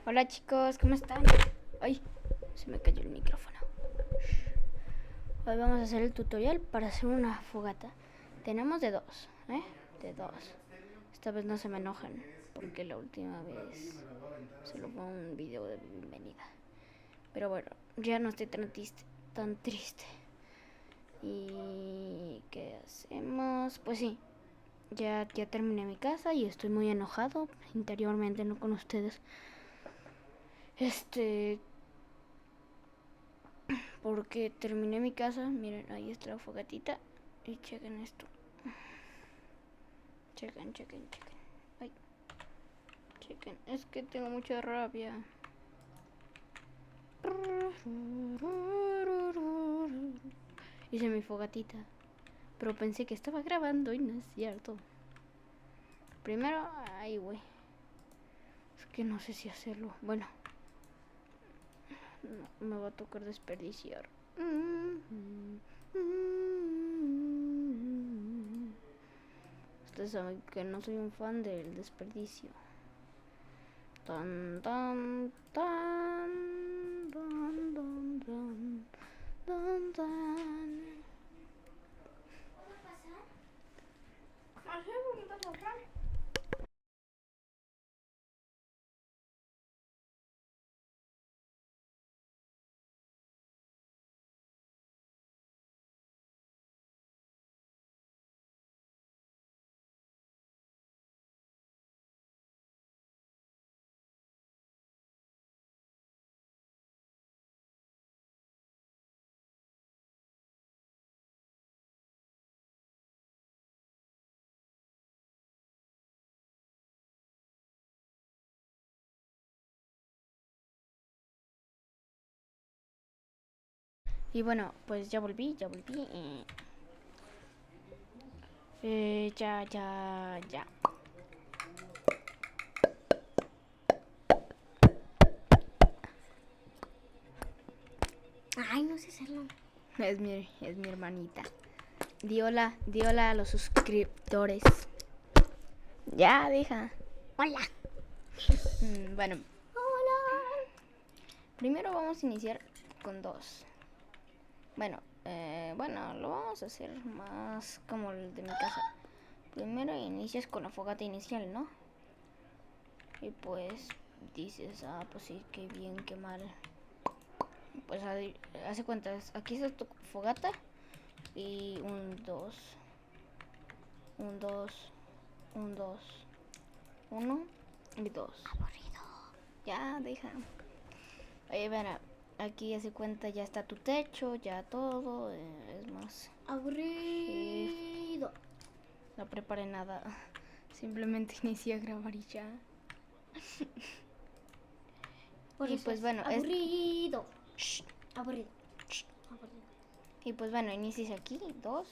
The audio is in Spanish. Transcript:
Hola chicos, ¿cómo están? Ay, se me cayó el micrófono. Hoy vamos a hacer el tutorial para hacer una fogata. Tenemos de dos, De dos. Esta vez no se me enojan, porque la última vez solo fue un video de bienvenida. Pero bueno, ya no estoy tan triste. ¿Y qué hacemos? Pues sí, ya terminé mi casa y estoy muy enojado interiormente, no con ustedes. Porque terminé mi casa. Miren, ahí está la fogatita. Y chequen esto. Chequen. Ay, chequen. Es que tengo mucha rabia. Hice mi fogatita. Pero pensé que estaba grabando y no es cierto. Primero, ay, güey. Es que no sé si hacerlo. Bueno, no, me va a tocar desperdiciar. Ustedes saben que no soy un fan del desperdicio. Tan, tan, tan, tan, tan, tan, tan, tan. ¿Puedo pasar? Ajá, bonito pasar. Y bueno, pues ya volví. Ya. Ay, no sé hacerlo. Es mi hermanita. Di hola a los suscriptores. Ya, deja. Hola. Bueno, Hola. primero vamos a iniciar con dos. Bueno, lo vamos a hacer más como el de mi casa. Primero inicias con la fogata inicial, ¿no? Y pues dices, pues sí, qué bien, qué mal. Pues hace cuentas, aquí está tu fogata y un 2, 1 y 2. Aburrido. Ya, deja. Oye, verá, aquí hace cuenta ya está tu techo, ya todo, es más. Aburrido. No preparé nada, simplemente inicié a grabar y ya. Por Y eso pues es bueno, aburrido. Shh. Aburrido. Y pues bueno, inicias aquí, 2.